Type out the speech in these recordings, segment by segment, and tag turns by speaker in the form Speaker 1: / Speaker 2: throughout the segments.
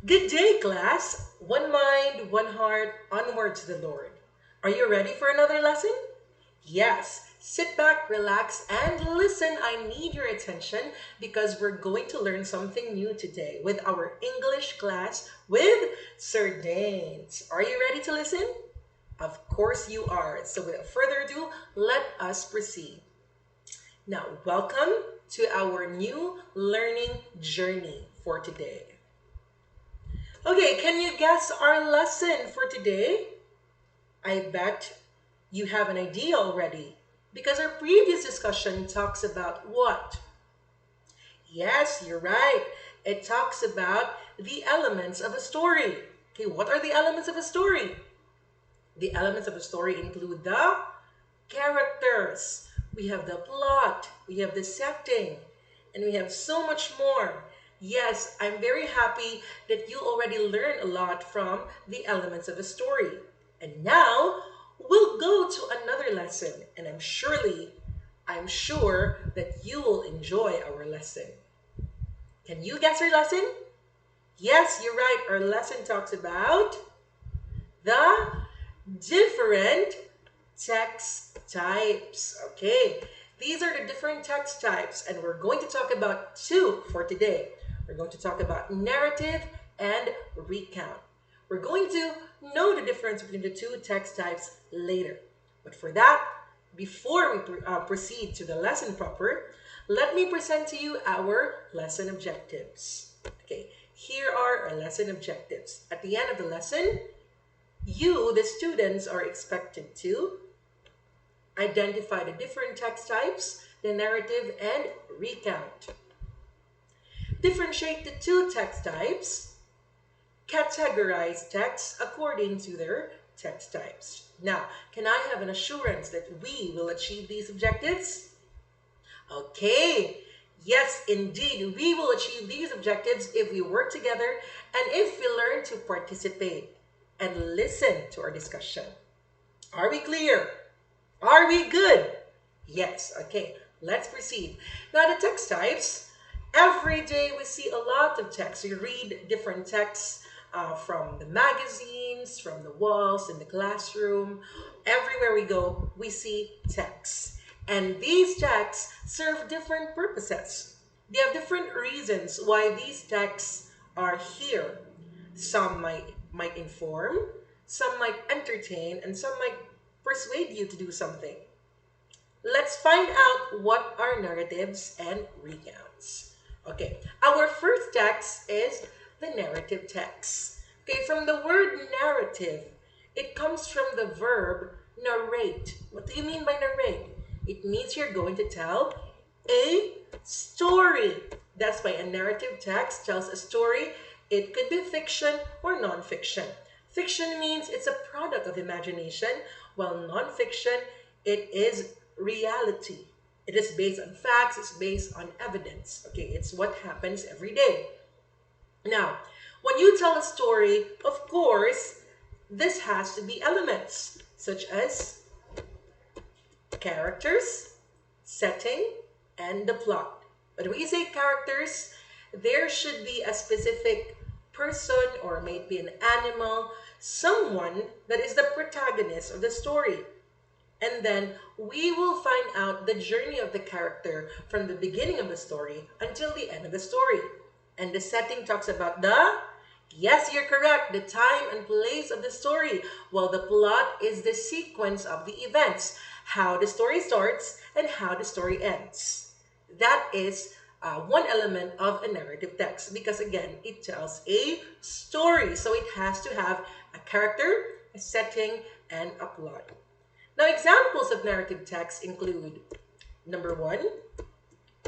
Speaker 1: Good day, class. One mind, one heart, onward to the Lord. Are you ready for another lesson? Yes. Sit back, relax, and listen. I need your attention because we're going to learn something new today with our English class with Sir Danes. Are you ready to listen? Of course you are. So without further ado, let us proceed. Now, welcome to our new learning journey for today. Okay, can you guess our lesson for today? I bet you have an idea already because our previous discussion talks about what? Yes, you're right. It talks about the elements of a story. Okay, what are the elements of a story? The elements of a story include the characters, we have the plot, we have the setting, and we have so much more. Yes, I'm very happy that you already learned a lot from the elements of a story. And now we'll go to another lesson, and I'm sure that you will enjoy our lesson. Can you guess our lesson? Yes, you're right. Our lesson talks about the different text types. Okay, these are the different text types, and we're going to talk about two for today. We're going to talk about narrative and recount. We're going to know the difference between the two text types later. But for that, before we proceed to the lesson proper, let me present to you our lesson objectives. Okay, here are our lesson objectives. At the end of the lesson, you, the students, are expected to identify the different text types, the narrative, and recount. Differentiate the two text types. Categorize texts according to their text types. Now, can I have an assurance that we will achieve these objectives? Okay. Yes, indeed, we will achieve these objectives if we work together and if we learn to participate and listen to our discussion. Are we clear? Are we good? Yes, okay, let's proceed. Now, the text types. Every day we see a lot of text. We read different texts from the magazines, from the walls, in the classroom. Everywhere we go, we see texts. And these texts serve different purposes. They have different reasons why these texts are here. Some might inform, some might entertain, and some might persuade you to do something. Let's find out what are narratives and recounts. Okay, our first text is the narrative text. Okay, from the word narrative, it comes from the verb narrate. What do you mean by narrate? It means you're going to tell a story. That's why a narrative text tells a story. It could be fiction or nonfiction. Fiction means it's a product of imagination, while nonfiction, it is reality. It is based on facts, it's based on evidence. Okay, it's what happens every day. Now, when you tell a story, of course, this has to be elements such as characters, setting, and the plot. But when you say characters, there should be a specific person or maybe an animal, someone that is the protagonist of the story. And then we will find out the journey of the character from the beginning of the story until the end of the story. And the setting talks about yes, you're correct, the time and place of the story, while the plot is the sequence of the events, how the story starts and how the story ends. That is one element of a narrative text because, again, it tells a story. So it has to have a character, a setting, and a plot. Now, examples of narrative text include number one,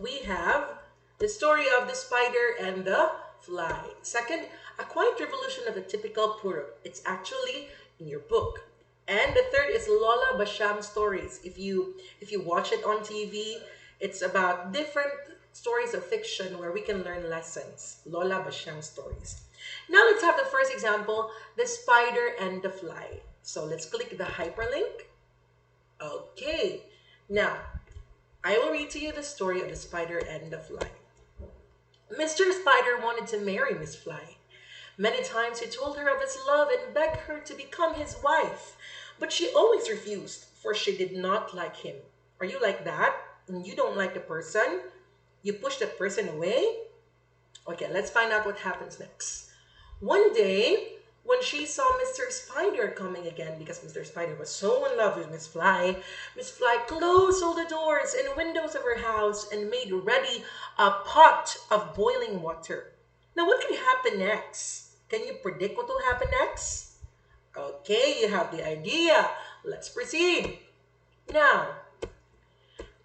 Speaker 1: we have the story of the spider and the fly. Second, a quiet revolution of a typical Puruk. It's actually in your book. And the third is Lola Basham stories. If you watch it on TV, it's about different stories of fiction where we can learn lessons. Lola Basham stories. Now let's have the first example, the spider and the fly. So let's click the hyperlink. Okay, now I will read to you the story of the spider and the fly. Mr. Spider wanted to marry Miss Fly, Many times he told her of his love and begged her to become his wife. But she always refused, for she did not like him. Are you like that? And you don't like the person? You push that person away? Okay, let's find out what happens next. One day, when she saw Mr. Spider coming again, because Mr. Spider was so in love with Miss Fly closed all the doors and windows of her house and made ready a pot of boiling water. Now, what could happen next? Can you predict what will happen next? Okay, you have the idea. Let's proceed. Now,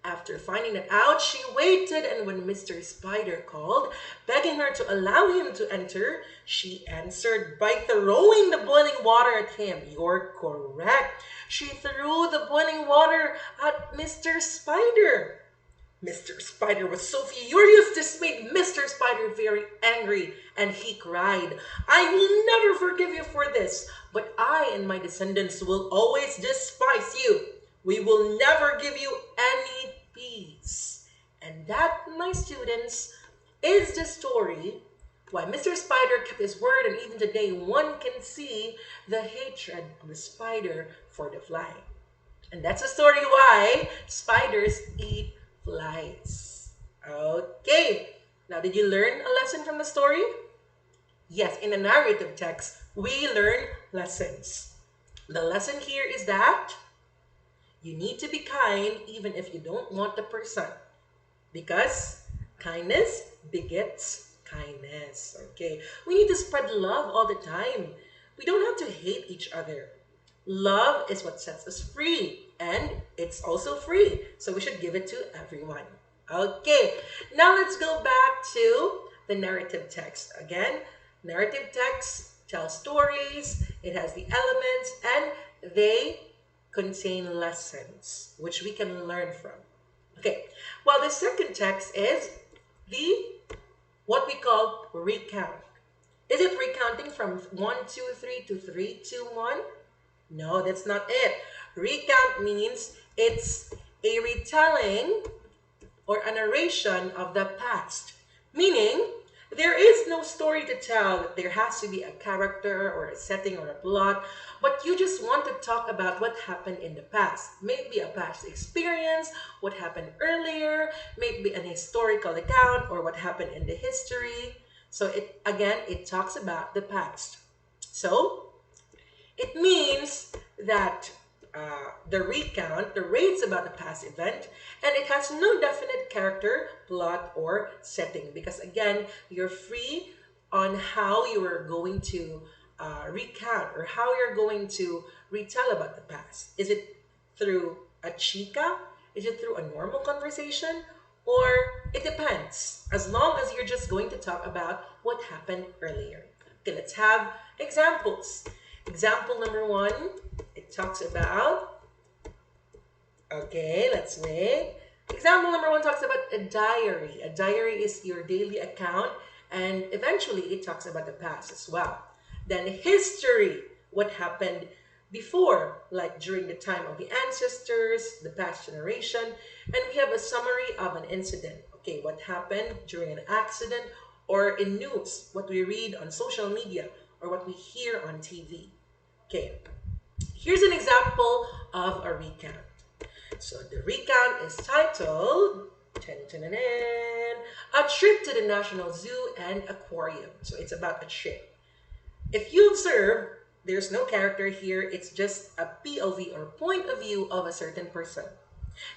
Speaker 1: after finding it out, she waited, and when Mr. Spider called, begging her to allow him to enter, she answered by throwing the boiling water at him. You're correct. She threw the boiling water at Mr. Spider. Mr. Spider was so furious, this made Mr. Spider very angry, and he cried, I will never forgive you for this, but I and my descendants will always despise you. We will never give you any peace. And that, my students, is the story why Mr. Spider kept his word, and even today one can see the hatred of the spider for the fly. And that's the story why spiders eat flies. Okay. Now, did you learn a lesson from the story? Yes, in a narrative text, we learn lessons. The lesson here is that you need to be kind even if you don't want the person, because kindness begets kindness. Okay. We need to spread love all the time. We don't have to hate each other. Love is what sets us free, and it's also free. So we should give it to everyone. Okay. Now let's go back to the narrative text. Again, narrative text tells stories, it has the elements, and they contain lessons which we can learn from. Okay, well, the second text is the what we call recount. Is it recounting from 1, 2, 3 to 3, 2, 1? No, that's not it. Recount means it's a retelling or a narration of the past. Meaning, there is no story to tell. There has to be a character or a setting or a plot, but you just want to talk about what happened in the past. Maybe a past experience, what happened earlier, maybe an historical account or what happened in the history. So it talks about the past. So it means that the recount narrates about the past event, and it has no definite character, plot, or setting, because again, you're free on how you are going to recount or how you're going to retell about the past. Is it through a chica? Is it through a normal conversation? Or it depends, as long as you're just going to talk about what happened earlier. Okay, let's have examples. Example number 1, it talks about, okay, let's wait. Example number 1 talks about a diary. A diary is your daily account, and eventually it talks about the past as well. Then history, what happened before, like during the time of the ancestors, the past generation, and we have a summary of an incident. Okay, what happened during an accident, or in news, what we read on social media, or what we hear on TV. Okay, here's an example of a recount. So the recount is titled A Trip to the National Zoo and Aquarium. So it's about a trip. If you observe, there's no character here. It's just a POV or point of view of a certain person.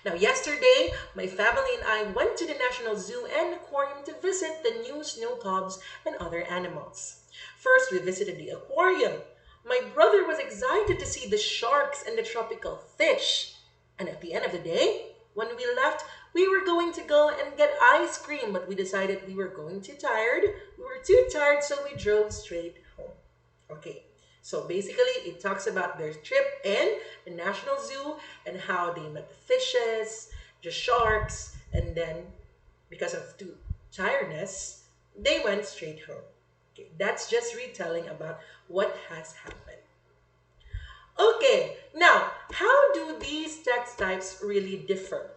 Speaker 1: Now, yesterday, my family and I went to the National Zoo and Aquarium to visit the new snow cubs and other animals. First, we visited the aquarium. My brother was excited to see the sharks and the tropical fish. And at the end of the day, when we left, we were going to go and get ice cream, but we decided we were going too tired. We were too tired, so we drove straight home. Okay, so basically it talks about their trip in the National Zoo and how they met the fishes, the sharks, and then because of too tiredness, they went straight home. Okay, that's just retelling about what has happened. Okay, now how do these text types really differ?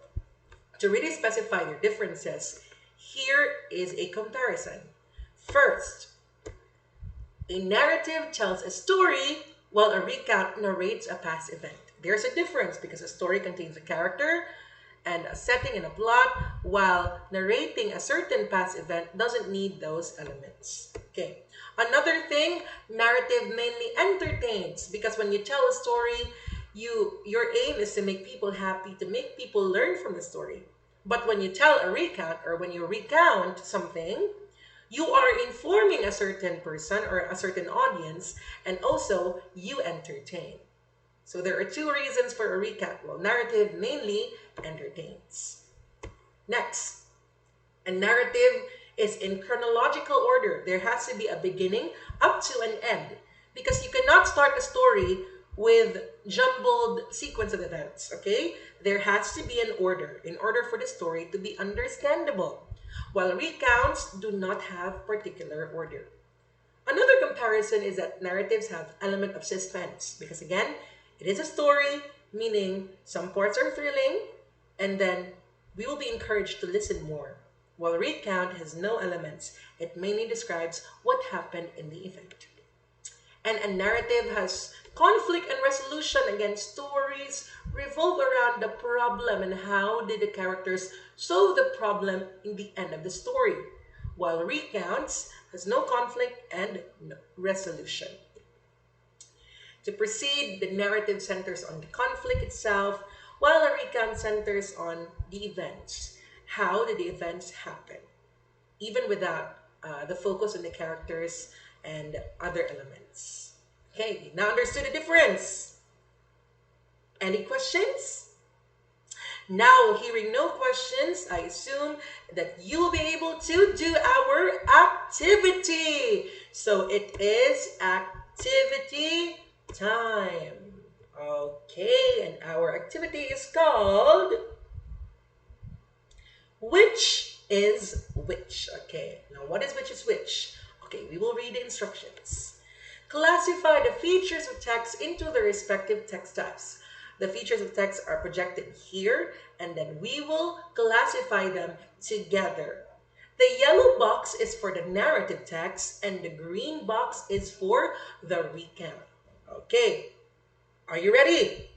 Speaker 1: To really specify their differences, here is a comparison. First, A narrative tells a story while a recount narrates a past event. There's a difference because a story contains a character and a setting and a plot, while narrating a certain past event doesn't need those elements. Okay. Another thing, narrative mainly entertains because when you tell a story, your aim is to make people happy, to make people learn from the story. But when you tell a recount or when you recount something, you are informing a certain person or a certain audience, and also you entertain. So there are two reasons for a recap. Well, narrative mainly entertains. Next, a narrative is in chronological order. There has to be a beginning up to an end because you cannot start a story with jumbled sequence of events, okay? There has to be an order in order for the story to be understandable, while recounts do not have particular order. Another comparison is that narratives have element of suspense because again, it is a story, meaning some parts are thrilling, and then we will be encouraged to listen more. While recount has no elements, it mainly describes what happened in the event. And a narrative has conflict and resolution. Again, stories revolve around the problem and how did the characters solve the problem in the end of the story, while recounts has no conflict and no resolution. To proceed, the narrative centers on the conflict itself, while a recount centers on the events. How did the events happen? Even without the focus on the characters and other elements. Okay, now understood the difference. Any questions? Now, hearing no questions, I assume that you will be able to do our activity. So it is activity time. Okay, and our activity is called Which is Which? Okay, now what is which is which? Okay, we will read the instructions. Classify the features of text into the respective text types. The features of text are projected here, and then we will classify them together. The yellow box is for the narrative text, and the green box is for the recount. Okay, are you ready?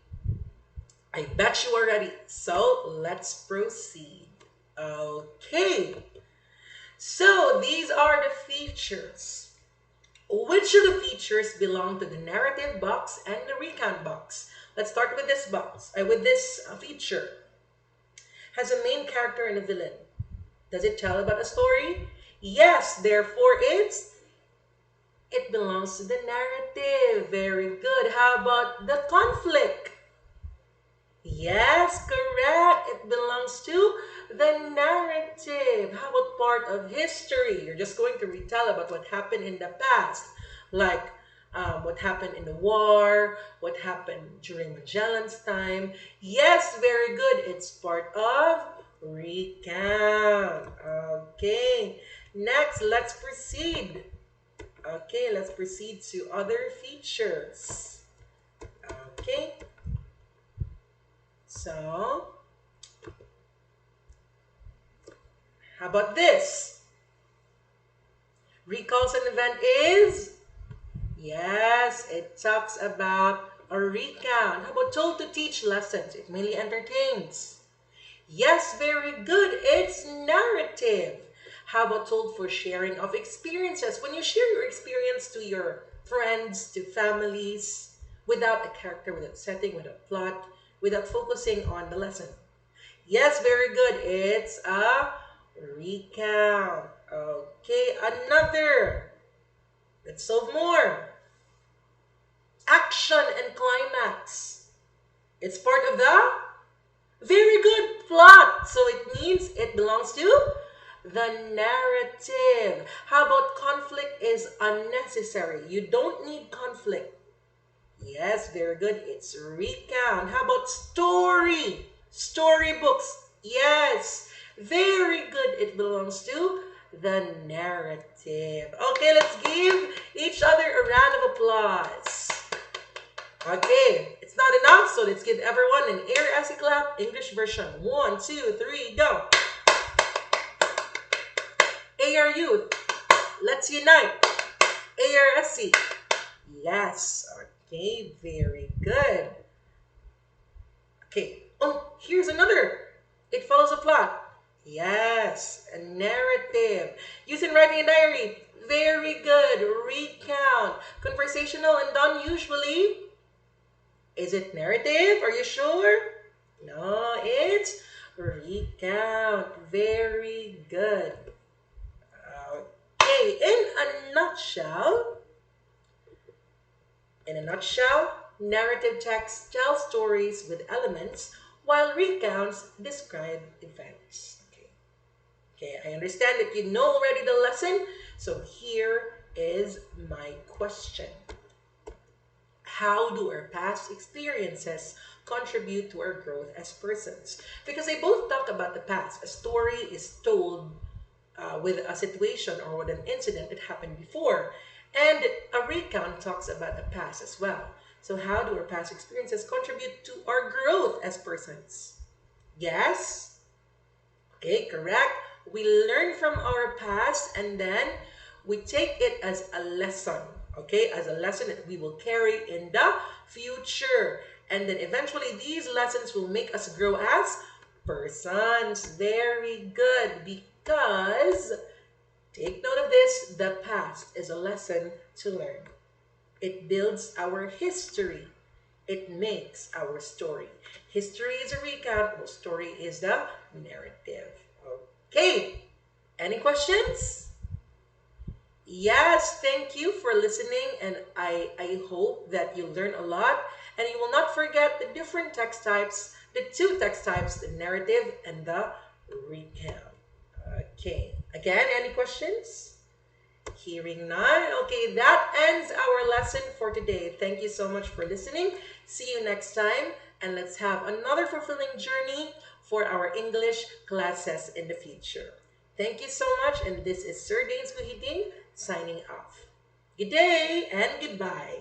Speaker 1: I bet you are ready. So let's proceed. Okay, so these are the features. Which of the features belong to the narrative box and the recount box? Let's start with this box, with this feature. Has a main character and a villain. Does it tell about a story? Yes, therefore it belongs to the narrative. Very good. How about the conflict? Yes, correct. It belongs to the narrative. How about part of history? You're just going to retell about what happened in the past, like what happened in the war, what happened during Magellan's time. Yes, very good. It's part of recount. Okay, next, let's proceed. Okay, let's proceed to other features. Okay, so how about this? Recalls an event is? Yes, it talks about a recount. How about told to teach lessons? It mainly entertains. Yes, very good. It's narrative. How about told for sharing of experiences? When you share your experience to your friends, to families, without a character, without setting, without plot, without focusing on the lesson. Yes, very good. It's a recount. Okay, another. Let's solve more. Action and climax. It's part of the very good plot. So it means it belongs to the narrative. How about conflict is unnecessary? You don't need conflict. Yes, very good. It's recount. How about story? Storybooks. Yes, very good. It belongs to the narrative. Okay, let's give each other a round of applause. Okay, it's not enough, so let's give everyone an air acid clap, English version. 1, 2, 3, go. AR youth, let's unite. A or a C? Yes. Okay, very good. Okay. Oh, here's another. It follows a plot. Yes, a narrative. Used in writing a diary. Very good. Recount. Conversational and done usually. Is it narrative? Are you sure? No, it's recount. Very good. Okay, in a nutshell, narrative texts tell stories with elements, while recounts describe events. Okay, okay, I understand that you know already the lesson. So here is my question. How do our past experiences contribute to our growth as persons? Because they both talk about the past. A story is told with a situation or with an incident that happened before, and a recount talks about the past as well. So, how do our past experiences contribute to our growth as persons? Yes? Okay, correct. We learn from our past and then we take it as a lesson, okay, as a lesson that we will carry in the future. And then eventually these lessons will make us grow as persons. Very good, because take note of this, the past is a lesson to learn. It builds our history. It makes our story. History is a recount, well, story is the narrative. Okay, any questions? Yes, thank you for listening, and I hope that you learn a lot, and you will not forget the different text types, the two text types, the narrative and the recount. Okay, again, any questions? Hearing none. Okay, that ends our lesson for today. Thank you so much for listening. See you next time, and let's have another fulfilling journey for our English classes in the future. Thank you so much, and this is Sir Danes Guhiting signing off. Good day and goodbye.